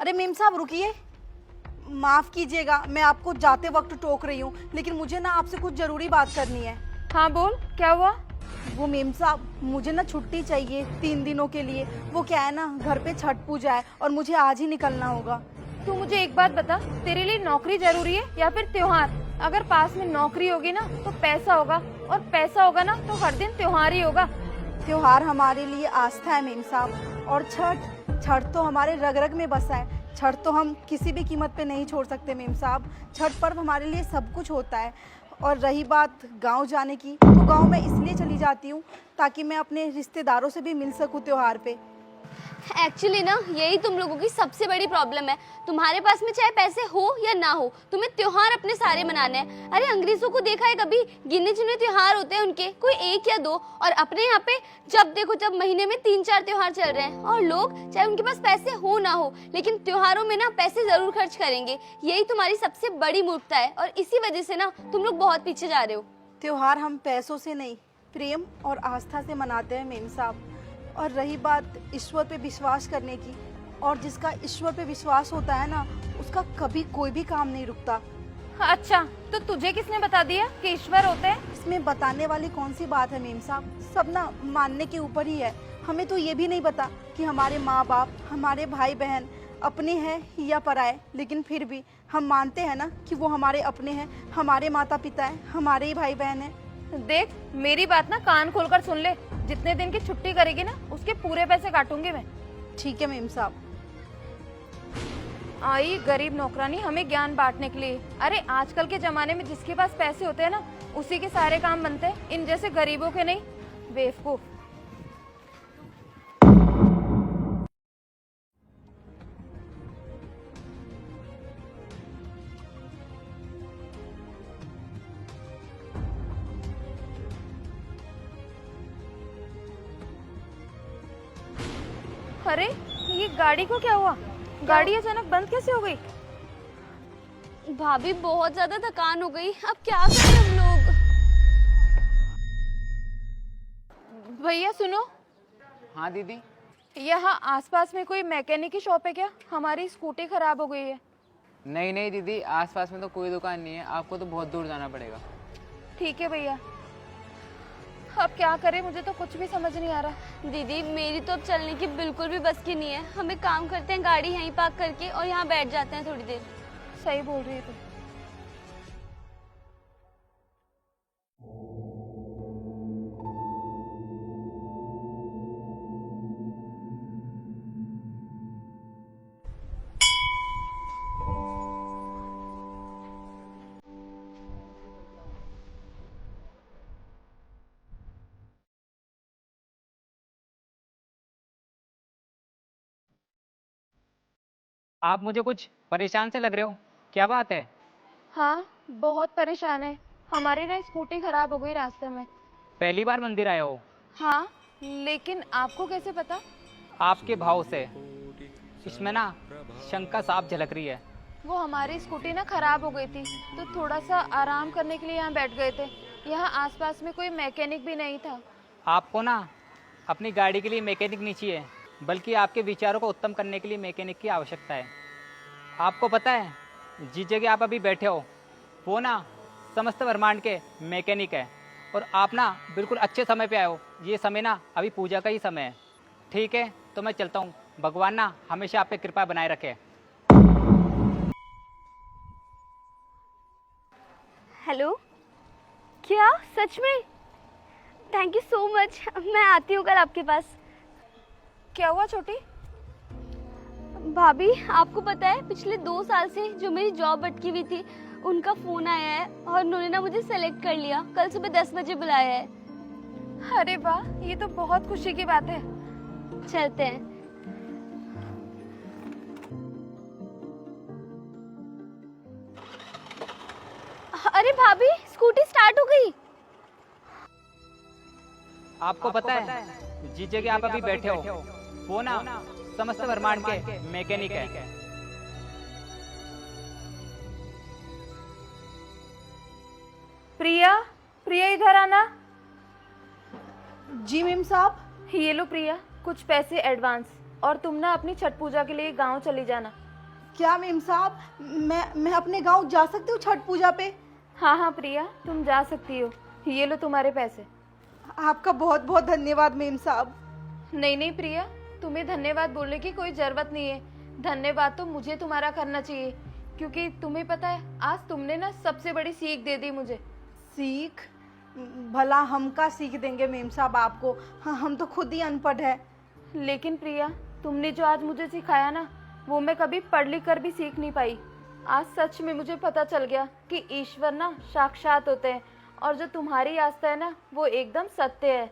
अरे मेम साहब रुकिए, माफ कीजिएगा मैं आपको जाते वक्त टोक रही हूँ, लेकिन मुझे ना आपसे कुछ जरूरी बात करनी है। हाँ बोल, क्या हुआ? वो मेम साहब मुझे ना छुट्टी चाहिए 3 दिनों के लिए। वो क्या है ना, घर पे छठ पूजा है और मुझे आज ही निकलना होगा। तू मुझे एक बात बता, तेरे लिए नौकरी जरूरी है या फिर त्योहार? अगर पास में नौकरी होगी ना तो पैसा होगा, और पैसा होगा ना तो हर दिन त्योहार ही होगा। त्योहार हमारे लिए आस्था है मेम साहब, और छठ छठ तो हमारे रग रग में बसा है। छठ तो हम किसी भी कीमत पे नहीं छोड़ सकते मेम साहब। छठ पर्व हमारे लिए सब कुछ होता है। और रही बात गांव जाने की, तो गांव में इसलिए चली जाती हूँ ताकि मैं अपने रिश्तेदारों से भी मिल सकूँ त्योहार पे। एक्चुअली ना यही तुम लोगों की सबसे बड़ी प्रॉब्लम है। तुम्हारे पास में चाहे पैसे हो या ना हो, तुम्हें त्योहार अपने सारे मनाने हैं। अरे अंग्रेजों को देखा है कभी? गिने चुने त्योहार होते हैं उनके, कोई 1 या 2, और अपने यहाँ पे जब देखो जब महीने में 3-4 त्योहार चल रहे हैं। और लोग चाहे उनके पास पैसे हो ना हो, लेकिन त्योहारों में ना पैसे जरूर खर्च करेंगे। यही तुम्हारी सबसे बड़ी मूर्खता है, और इसी वजह से ना तुम लोग बहुत पीछे जा रहे हो। त्योहार हम पैसों से नहीं, प्रेम और आस्था से मनाते हैं मेम साहब। और रही बात ईश्वर पे विश्वास करने की, और जिसका ईश्वर पे विश्वास होता है ना, उसका कभी कोई भी काम नहीं रुकता। अच्छा, तो तुझे किसने बता दिया कि ईश्वर होते हैं? इसमें बताने वाली कौन सी बात है मेम साहब, सब ना मानने के ऊपर ही है। हमें तो ये भी नहीं पता कि हमारे माँ बाप, हमारे भाई बहन अपने हैं या पराए, लेकिन फिर भी हम मानते हैं ना कि वो हमारे अपने हैं, हमारे माता पिता हैं, हमारे ही भाई बहन हैं। देख, मेरी बात ना कान खोलकर सुन ले। जितने दिन की छुट्टी करेगी ना, उसके पूरे पैसे काटूंगी मैं। ठीक है मेम साहब। आई गरीब नौकरानी हमें ज्ञान बांटने के लिए। अरे आजकल के जमाने में जिसके पास पैसे होते हैं ना, उसी के सारे काम बनते हैं, इन जैसे गरीबों के नहीं। बेवकूफ। अरे ये गाड़ी को क्या हुआ? गाड़ी अचानक बंद कैसे हो गई? भाभी बहुत ज्यादा थकान हो गई, अब क्या करें हम लोग? भैया सुनो। हाँ दीदी। यहाँ आसपास में कोई मैकेनिक की शॉप है क्या? हमारी स्कूटी खराब हो गई है। नहीं नहीं दीदी, आसपास में तो कोई दुकान नहीं है, आपको तो बहुत दूर जाना पड़ेगा। ठीक है भैया, अब क्या करें, मुझे तो कुछ भी समझ नहीं आ रहा। दीदी मेरी तो अब चलने की बिल्कुल भी बस की नहीं है। हम एक काम करते हैं, गाड़ी यहीं पार्क करके और यहाँ बैठ जाते हैं थोड़ी देर। सही बोल रही है तू। आप मुझे कुछ परेशान से लग रहे हो, क्या बात है? हाँ, बहुत परेशान है। हमारी ना स्कूटी खराब हो गई रास्ते में। पहली बार मंदिर आए हो? हाँ, लेकिन आपको कैसे पता? आपके भाव से। इसमें ना शंका साफ झलक रही है। वो हमारी स्कूटी ना खराब हो गई थी, तो थोड़ा सा आराम करने के लिए यहाँ बैठ गए थे। यहाँ आसपास में कोई मैकेनिक भी नहीं था। आपको ना अपनी गाड़ी के लिए मैकेनिक नहीं चाहिए, बल्कि आपके विचारों को उत्तम करने के लिए मैकेनिक की आवश्यकता है। आपको पता है, जिस जगह आप अभी बैठे हो वो ना समस्त ब्रह्मांड के मैकेनिक है, और आप ना बिल्कुल अच्छे समय पे आए हो। ये समय ना अभी पूजा का ही समय है। ठीक है, तो मैं चलता हूँ। भगवान ना हमेशा आप पे कृपा बनाए रखे। हेलो, क्या सच में? Thank you so much. मैं आती हूँ कल आपके पास। क्या हुआ छोटी? भाभी आपको पता है, पिछले 2 साल से जो मेरी जॉब अटकी हुई थी, उनका फोन आया है और उन्होंने ना मुझे सेलेक्ट कर लिया। कल सुबह 10 बजे बुलाया है। अरे वाह, ये तो बहुत खुशी की बात है। चलते हैं। अरे भाभी, स्कूटी स्टार्ट हो गई। आपको पता है, जिस जगह आप अभी बैठे हो वो ना समस्त ब्रह्मांड के मैकेनिक है। प्रिया, प्रिया इधर आना। जी मेम साहब। ये लो प्रिया, कुछ पैसे एडवांस, और तुम ना अपनी छठ पूजा के लिए गांव चली जाना। क्या मेम साहब, मैं अपने गांव जा सकती हूँ छठ पूजा पे? हाँ हाँ प्रिया, तुम जा सकती हो। ये लो तुम्हारे पैसे। आपका बहुत बहुत धन्यवाद मेम साहब। नहीं नहीं प्रिया, तुम्हें धन्यवाद बोलने की कोई जरूरत नहीं है। धन्यवाद तो मुझे तुम्हारा करना चाहिए, क्योंकि तुम्हें पता है आज तुमने ना सबसे बड़ी सीख दे दी मुझे। सीख? भला हम का सीख देंगे मेम साहब आपको? हाँ, हम तो खुद ही अनपढ़ है। लेकिन प्रिया, तुमने जो आज मुझे सिखाया ना, वो मैं कभी पढ़ लिख कर भी सीख नहीं पाई। आज सच में मुझे पता चल गया कि ईश्वर ना साक्षात होते हैं, और जो तुम्हारी आस्था है ना वो एकदम सत्य है।